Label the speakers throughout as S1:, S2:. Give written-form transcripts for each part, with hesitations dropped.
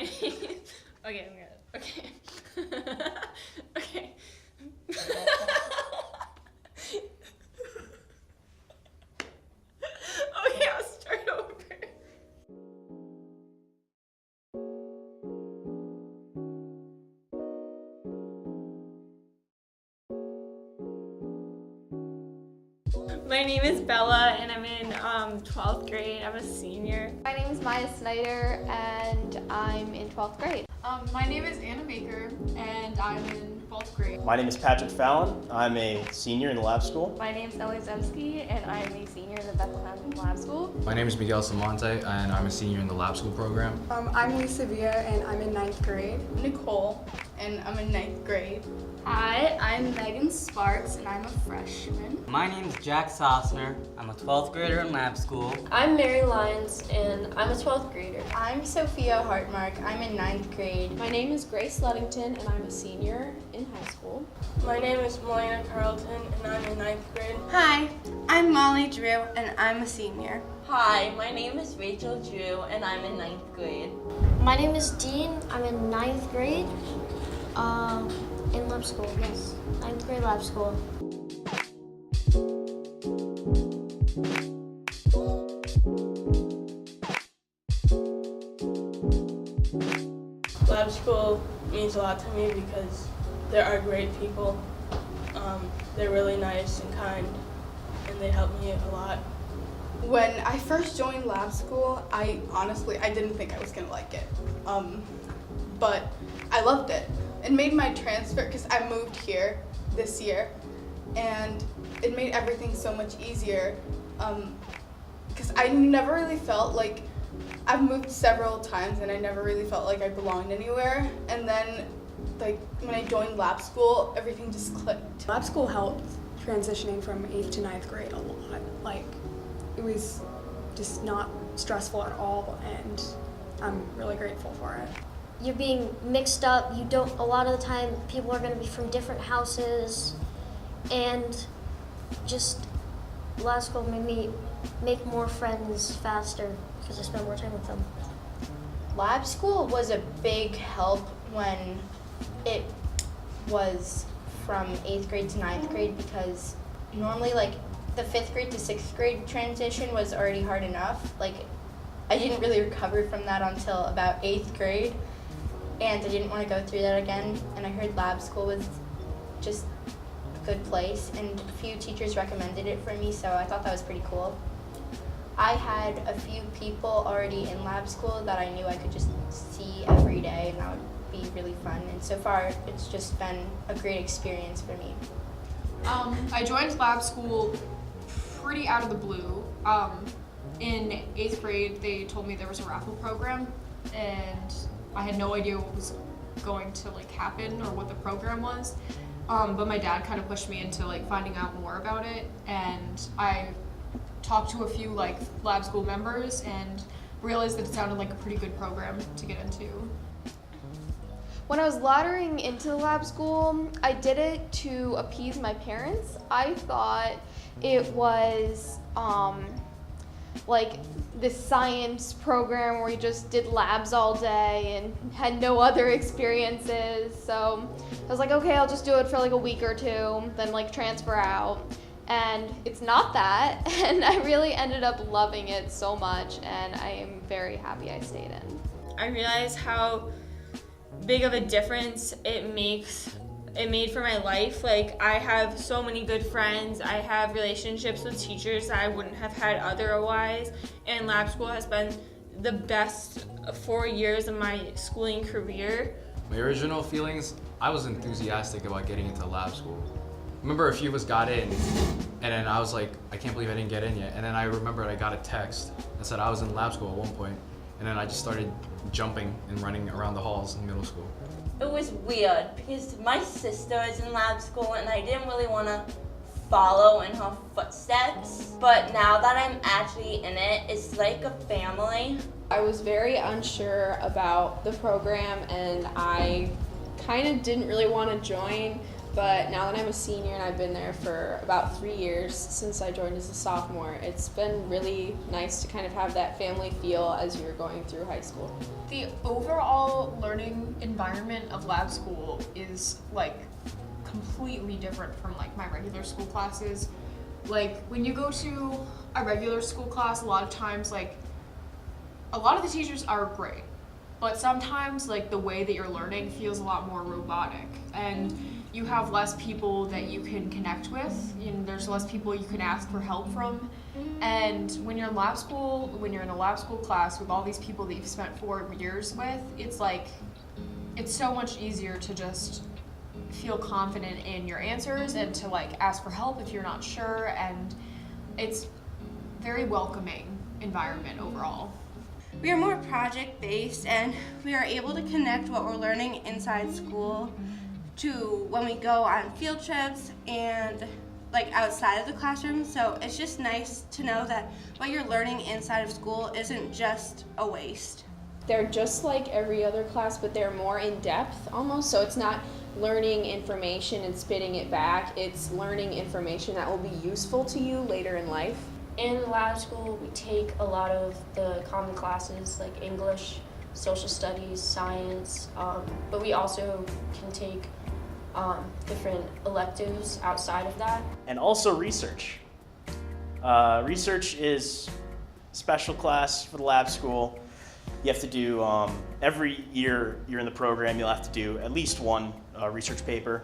S1: Okay, I'm good. Okay. Okay. Okay, I'll start over. My name is Bella, and I'm in 12th grade. I'm a senior.
S2: My name is Maya Snyder, and I'm in 12th grade.
S3: My name is Anna Maker, and I'm in 12th grade.
S4: My name is Patrick Fallon. I'm a senior in the lab school.
S2: My name is Ellie Zemsky, and I'm a senior in the Bethlehem Lab School.
S5: My name is Miguel Samonte, and I'm a senior in the lab school program.
S6: I'm Lisa Villa, and I'm in 9th grade.
S3: Nicole, and I'm in 9th grade.
S7: Hi, I'm Megan Sparks, and I'm a freshman.
S8: My name's Jack Sosner. I'm a 12th grader in lab school.
S9: I'm Mary Lyons, and I'm a 12th grader.
S7: I'm Sophia Hartmark. I'm in 9th grade.
S10: My name is Grace Ludington, and I'm a senior in high school.
S11: My name is Melina Carlton, and I'm in 9th grade.
S12: Hi, I'm Molly Drew, and I'm a senior.
S13: Hi, my name is Rachel Drew, and I'm in 9th grade.
S14: My name is Dean. I'm in 9th grade. In lab school, yes. 9th grade lab school.
S11: Lab school means a lot to me because there are great people. They're really nice and kind, and they help me a lot.
S3: When I first joined lab school, I didn't think I was gonna like it, but I loved it. It made my transfer, because I moved here this year, and it made everything so much easier, because I never really felt like, I've moved several times and I never really felt like I belonged anywhere, and then like when I joined lab school, everything just clicked.
S6: Lab school helped transitioning from 8th to 9th grade a lot. Like, it was just not stressful at all, and I'm really grateful for it.
S14: You're being mixed up. A lot of the time, people are going to be from different houses, and just lab school made me make more friends faster because I spent more time with them.
S7: Lab school was a big help when it was from 8th grade to 9th grade, because normally like the 5th grade to 6th grade transition was already hard enough. Like, I didn't really recover from that until about 8th grade. And I didn't want to go through that again, and I heard lab school was just a good place, and a few teachers recommended it for me, so I thought that was pretty cool. I had a few people already in lab school that I knew I could just see every day, and that would be really fun, and so far it's just been a great experience for me.
S3: I joined lab school pretty out of the blue. In 8th grade, they told me there was a raffle program, and I had no idea what was going to happen or what the program was, but my dad kind of pushed me into finding out more about it, and I talked to a few lab school members and realized that it sounded like a pretty good program to get into.
S2: When I was laddering into the lab school, I did it to appease my parents. I thought it was like this science program where we just did labs all day and had no other experiences. So I was like, okay, I'll just do it for a week or two, then transfer out. And it's not that, and I really ended up loving it so much, and I am very happy I stayed in.
S1: I realized how big of a difference it made for my life. I have so many good friends. I have relationships with teachers that I wouldn't have had otherwise. And lab school has been the best 4 years of my schooling career.
S5: My original feelings, I was enthusiastic about getting into lab school. I remember a few of us got in, and then I was like, I can't believe I didn't get in yet. And then I remembered I got a text that said I was in lab school at one point, and then I just started jumping and running around the halls in middle school.
S13: It was weird because my sister is in lab school and I didn't really want to follow in her footsteps. But now that I'm actually in it, it's like a family.
S10: I was very unsure about the program and I kind of didn't really want to join, but now that I'm a senior and I've been there for about 3 years since I joined as a sophomore, it's been really nice to kind of have that family feel as you're going through high school.
S15: The overall learning environment of lab school is like completely different from like my regular school classes. Like when you go to a regular school class, a lot of times like a lot of the teachers are great, but sometimes like the way that you're learning feels a lot more robotic, and you have less people that you can connect with, and there's less people you can ask for help from. And when you're in lab school, when you're in a lab school class with all these people that you've spent 4 years with, it's like it's so much easier to just feel confident in your answers and to like ask for help if you're not sure, and it's very welcoming environment overall.
S12: We are more project-based, and we are able to connect what we're learning inside school to when we go on field trips and like outside of the classroom. So it's just nice to know that what you're learning inside of school isn't just a waste.
S10: They're just like every other class, but they're more in depth almost. So it's not learning information and spitting it back. It's learning information that will be useful to you later in life.
S9: In lab school, we take a lot of the common classes like English, social studies, science, but we also can take different electives outside of that.
S4: And also research. Research is a special class for the lab school. You have to do, every year you're in the program, you'll have to do at least one research paper.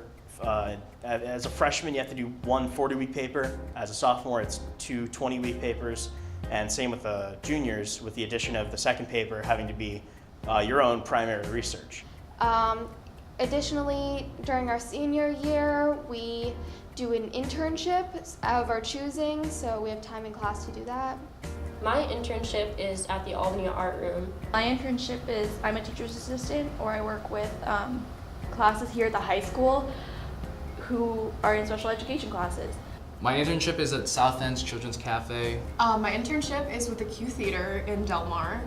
S4: As a freshman, you have to do one 40-week paper. As a sophomore, it's 2 20-week papers. And same with the juniors, with the addition of the second paper having to be your own primary research.
S2: Additionally, during our senior year, we do an internship of our choosing, so we have time in class to do that.
S9: My internship is at the Albany Art Room.
S16: My internship is I'm a teacher's assistant, or I work with classes here at the high school who are in special education classes.
S5: My internship is at South End's Children's Cafe.
S15: My internship is with the Q Theater in Del Mar.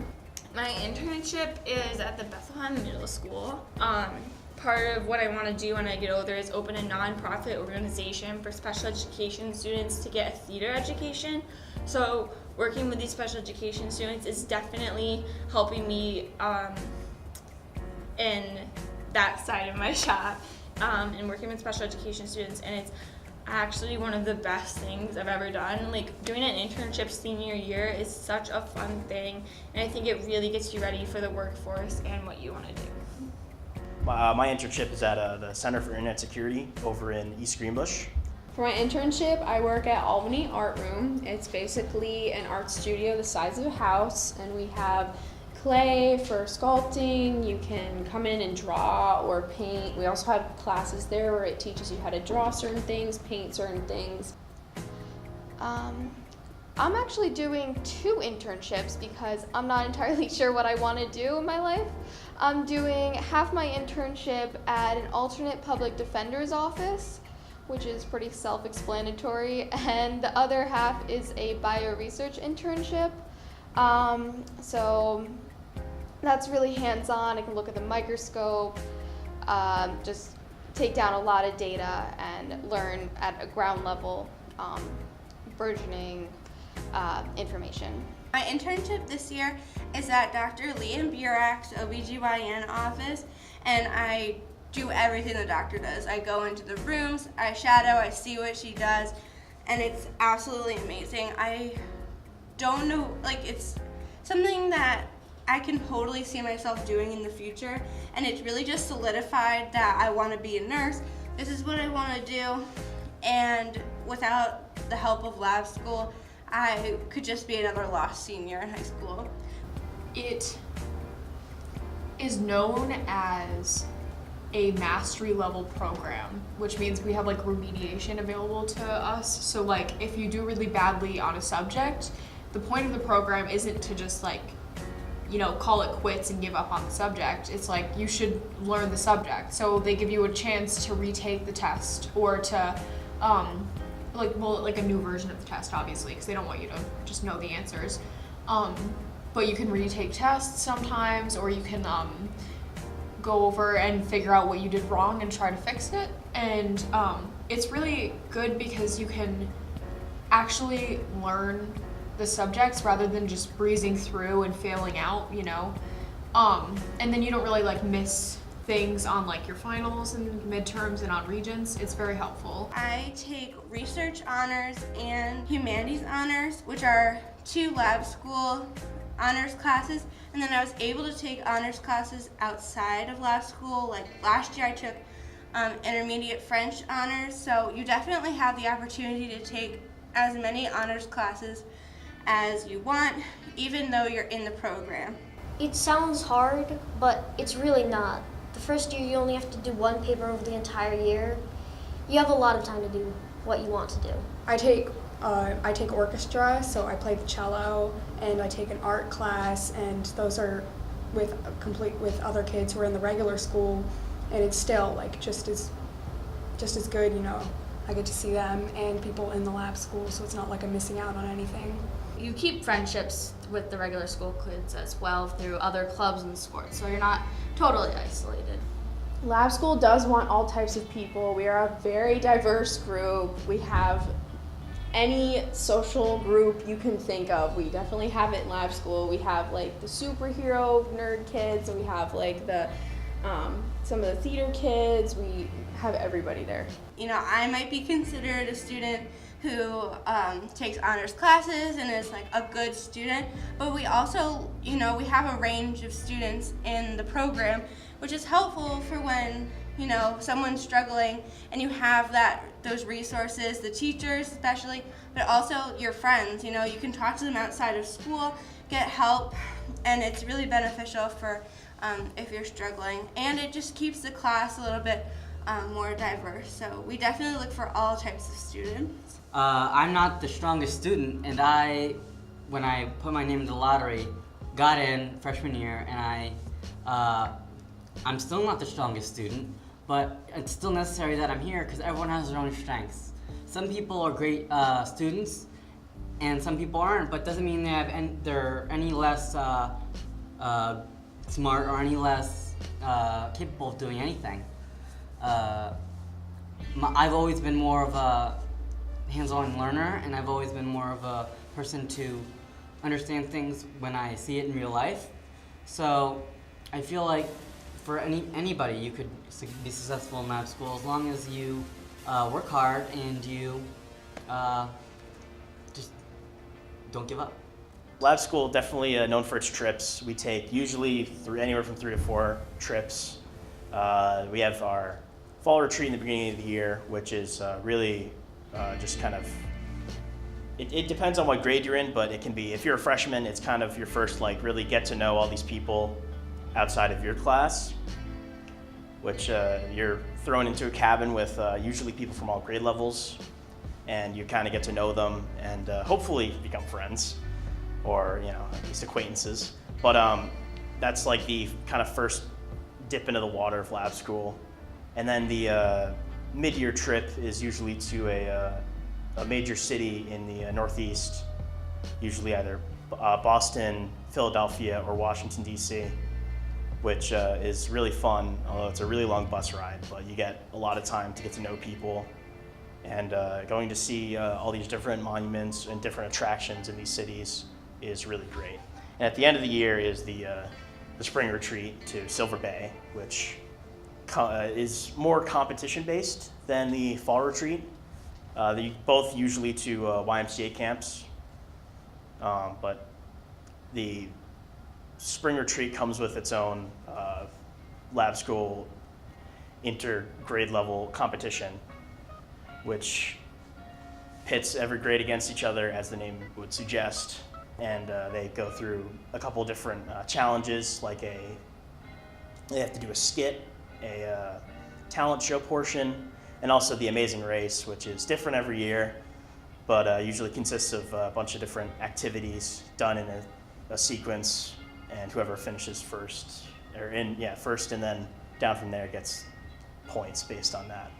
S1: My internship is at the Bethlehem Middle School. Part of what I want to do when I get older is open a nonprofit organization for special education students to get a theater education. So working with these special education students is definitely helping me in that side of my shop, and working with special education students, and it's actually one of the best things I've ever done. Like doing an internship senior year is such a fun thing, and I think it really gets you ready for the workforce and what you want to do.
S4: My internship is at the Center for Internet Security over in East Greenbush.
S10: For my internship, I work at Albany Art Room. It's basically an art studio the size of a house, and we have clay for sculpting. You can come in and draw or paint. We also have classes there where it teaches you how to draw certain things, paint certain things.
S2: I'm actually doing 2 internships because I'm not entirely sure what I want to do in my life. I'm doing half my internship at an alternate public defender's office, which is pretty self-explanatory, and the other half is a bioresearch internship. So that's really hands-on. I can look at the microscope, just take down a lot of data and learn at a ground level burgeoning information.
S12: My internship this year is at Dr. Liam Burak's OBGYN office, and I do everything the doctor does. I go into the rooms, I shadow, I see what she does, and it's absolutely amazing. I don't know, like, it's something that I can totally see myself doing in the future, and it's really just solidified that I want to be a nurse. This is what I want to do, and without the help of lab school, I could just be another lost senior in high school.
S15: It is known as a mastery level program, which means we have like remediation available to us. So like if you do really badly on a subject, the point of the program isn't to just like, you know, call it quits and give up on the subject. It's like you should learn the subject. So they give you a chance to retake the test, or to like a new version of the test, obviously, because they don't want you to just know the answers. But you can retake tests sometimes, or you can go over and figure out what you did wrong and try to fix it. And it's really good because you can actually learn the subjects rather than just breezing through and failing out, you know. And then you don't really like miss things on like your finals and midterms and on regents. It's very helpful.
S12: I take research honors and humanities honors, which are 2 lab school honors classes, and then I was able to take honors classes outside of lab school. Like last year I took intermediate French honors, so you definitely have the opportunity to take as many honors classes as you want, even though you're in the program.
S14: It sounds hard, but it's really not. The first year you only have to do 1 paper over the entire year. You have a lot of time to do what you want to do.
S6: I take orchestra, so I play the cello, and I take an art class, and those are with other kids who are in the regular school, and it's still like just as good, you know. I get to see them and people in the lab school, so it's not like I'm missing out on anything.
S17: You keep friendships with the regular school kids as well through other clubs and sports, so you're not totally isolated.
S10: Lab school does want all types of people. We are a very diverse group. We have any social group you can think of. We definitely have it in lab school. We have like the superhero nerd kids, and we have like the some of the theater kids. We have everybody there.
S12: You know, I might be considered a student who takes honors classes and is like a good student, but we also, you know, we have a range of students in the program, which is helpful for when, you know, someone's struggling and you have those resources, the teachers especially, but also your friends. You know, you can talk to them outside of school, get help, and it's really beneficial for if you're struggling, and it just keeps the class a little bit more diverse. So we definitely look for all types of students.
S8: I'm not the strongest student, and when I put my name in the lottery, got in freshman year, and I'm still not the strongest student, but it's still necessary that I'm here because everyone has their own strengths. Some people are great students, and some people aren't, but doesn't mean they're any less smart or any less capable of doing anything. I've always been more of a hands-on learner, and I've always been more of a person to understand things when I see it in real life. So I feel like for anybody, you could be successful in lab school as long as you work hard and you just don't give up.
S4: Lab school definitely known for its trips. We take usually anywhere from 3 to 4 trips. We have our fall retreat in the beginning of the year, which is really just kind of, it depends on what grade you're in, but it can be, if you're a freshman, it's kind of your first like really get to know all these people outside of your class, which you're thrown into a cabin with usually people from all grade levels, and you kind of get to know them and hopefully become friends, or at least acquaintances. But that's like the kind of first dip into the water of lab school. And then the mid-year trip is usually to a major city in the Northeast, usually either Boston, Philadelphia, or Washington, D.C., which is really fun, although it's a really long bus ride, but you get a lot of time to get to know people, and going to see all these different monuments and different attractions in these cities is really great. And at the end of the year is the spring retreat to Silver Bay, which is more competition-based than the fall retreat. They both usually to YMCA camps, but the spring retreat comes with its own lab school intergrade level competition, which pits every grade against each other, as the name would suggest. And they go through a couple different challenges, like they have to do a skit, a talent show portion, and also the Amazing Race, which is different every year, but usually consists of a bunch of different activities done in a sequence, and whoever finishes first, first, and then down from there gets points based on that.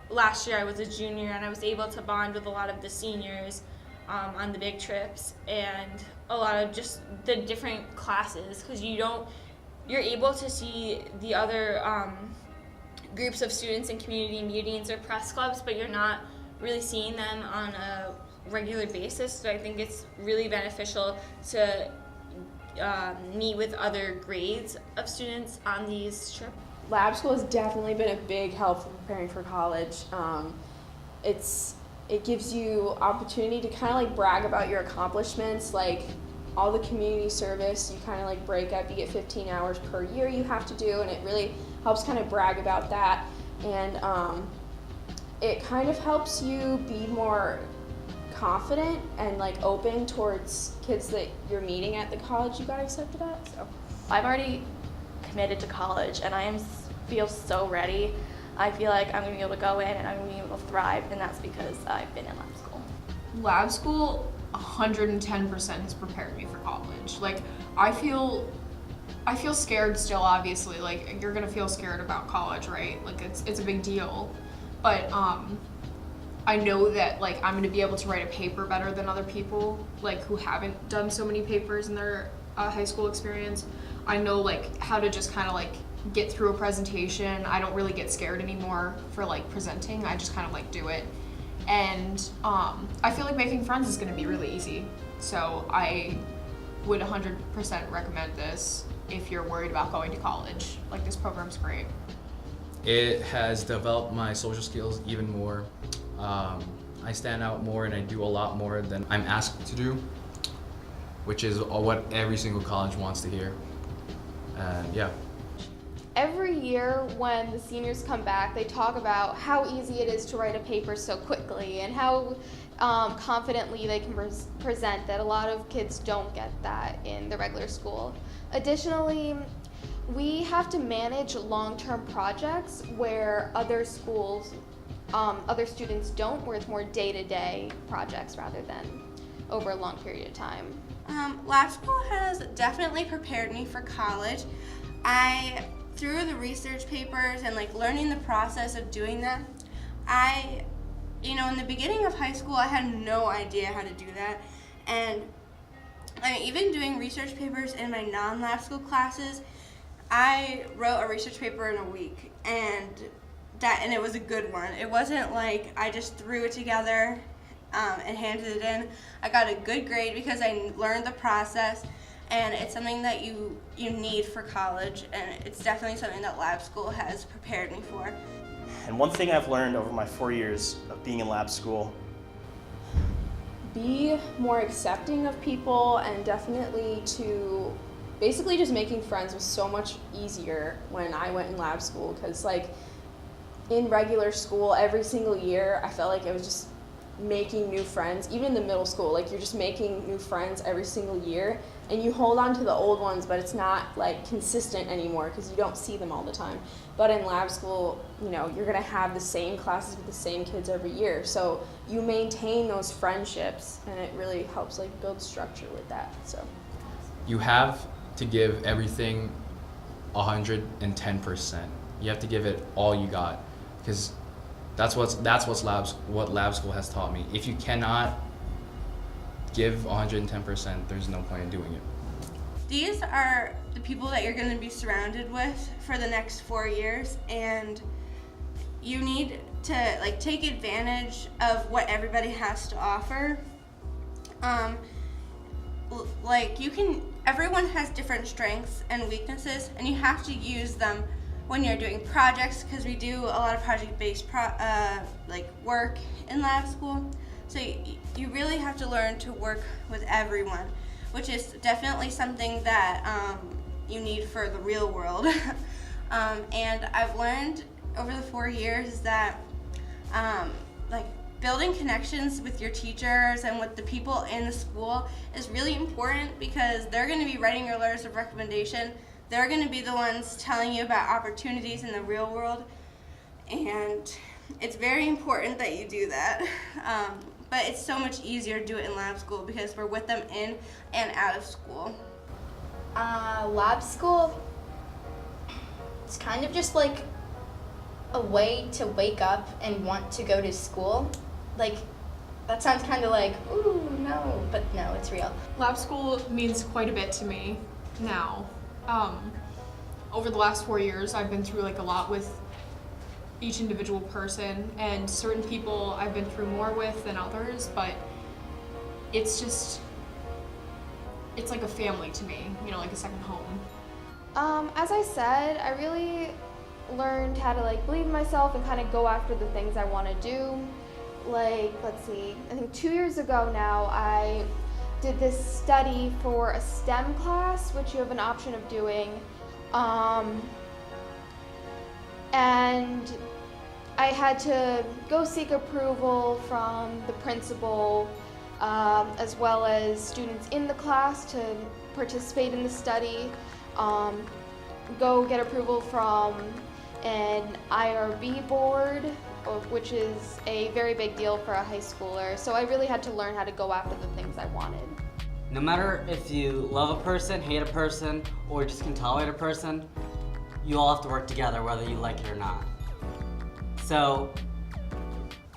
S1: Last year I was a junior, and I was able to bond with a lot of the seniors on the big trips, and a lot of just the different classes, because you don't you're able to see the other groups of students in community meetings or press clubs, but you're not really seeing them on a regular basis. So I think it's really beneficial to meet with other grades of students on these trips.
S10: Lab school has definitely been a big help for preparing for college. It gives you opportunity to kind of like brag about your accomplishments, like all the community service. You kind of like break up. You get 15 hours per year you have to do, and it really helps kind of brag about that. And it kind of helps you be more confident and like open towards kids that you're meeting at the college you got accepted at. So
S16: I've already committed to college, and I feel so ready. I feel like I'm gonna be able to go in and I'm gonna be able to thrive, and that's because I've been in lab school.
S15: Lab school 110% has prepared me for college. Like, I feel scared still, obviously. Like, you're gonna feel scared about college, right? Like, it's a big deal. But I know that like I'm gonna be able to write a paper better than other people, like who haven't done so many papers in their high school experience. I know like how to just kind of like get through a presentation. I don't really get scared anymore for like presenting. I just kind of like do it. And I feel like making friends is gonna be really easy. So I would 100% recommend this if you're worried about going to college. Like, this program's great.
S5: It has developed my social skills even more. I stand out more and I do a lot more than I'm asked to do, which is what every single college wants to hear. And yeah.
S2: Every year when the seniors come back, they talk about how easy it is to write a paper so quickly and how confidently they can present, that a lot of kids don't get that in the regular school. Additionally, we have to manage long-term projects where other schools, other students don't, where it's more day-to-day projects rather than over a long period of time.
S12: Lab school has definitely prepared me for college. Through the research papers and like learning the process of doing them, in the beginning of high school, I had no idea how to do that. And even doing research papers in my non-lab school classes, I wrote a research paper in a week, and it was a good one. It wasn't like I just threw it together and handed it in. I got a good grade because I learned the process, and it's something that you need for college, and it's definitely something that lab school has prepared me for.
S4: And one thing I've learned over my 4 years of being in lab school:
S10: be more accepting of people, and definitely to basically just making friends was so much easier when I went in lab school, because like in regular school every single year I felt like it was just making new friends. Even in the middle school, like you're just making new friends every single year, and you hold on to the old ones, but it's not like consistent anymore because you don't see them all the time. But in lab school, you're gonna have the same classes with the same kids every year, so you maintain those friendships, and it really helps like build structure with that. So
S5: You have to give everything 110%. You have to give it all you got, because that's what lab school has taught me. If you cannot give 110%, there's no point in doing it.
S12: These are the people that you're going to be surrounded with for the next 4 years, and you need to like take advantage of what everybody has to offer. Everyone has different strengths and weaknesses, and you have to use them when you're doing projects, because we do a lot of project-based work in lab school. So you really have to learn to work with everyone, which is definitely something that you need for the real world. And I've learned over the 4 years that building connections with your teachers and with the people in the school is really important, because they're going to be writing your letters of recommendation. They're going to be the ones telling you about opportunities in the real world, and it's very important that you do that. But it's so much easier to do it in lab school because we're with them in and out of school.
S7: Lab school, it's kind of just like a way to wake up and want to go to school. Like, that sounds kind of like, ooh, no, but no, it's real.
S15: Lab school means quite a bit to me now. over the last 4 years, I've been through like a lot with each individual person, and certain people I've been through more with than others, but it's like a family to me, you know, like a second home.
S2: As I said, I really learned how to like believe in myself and kind of go after the things I want to do. Like, let's see, I think 2 years ago now, I did this study for a STEM class, which you have an option of doing. And I had to go seek approval from the principal, as well as students in the class to participate in the study. Go get approval from an IRB board, which is a very big deal for a high schooler. So I really had to learn how to go after the things I wanted.
S8: No matter if you love a person, hate a person, or just can tolerate a person, you all have to work together whether you like it or not. So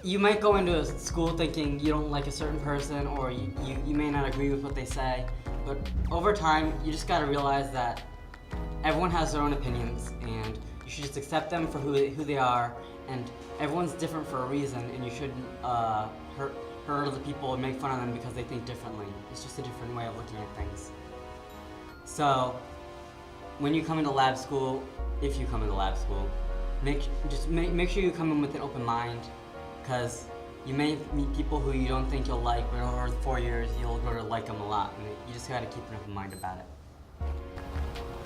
S8: you might go into a school thinking you don't like a certain person, or you may not agree with what they say, but over time you just gotta realize that everyone has their own opinions and you should just accept them for who they are, and everyone's different for a reason, and you shouldn't hurt other people and make fun of them because they think differently. It's just a different way of looking at things. So when you come into lab school, if you come into lab school, make sure you come in with an open mind, because you may meet people who you don't think you'll like, but over 4 years you'll grow to like them a lot, and you just gotta keep an open mind about it.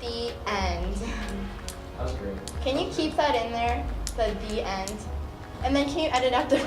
S7: The end.
S5: That was great.
S7: Can you keep that in there? The end. And then can you edit out the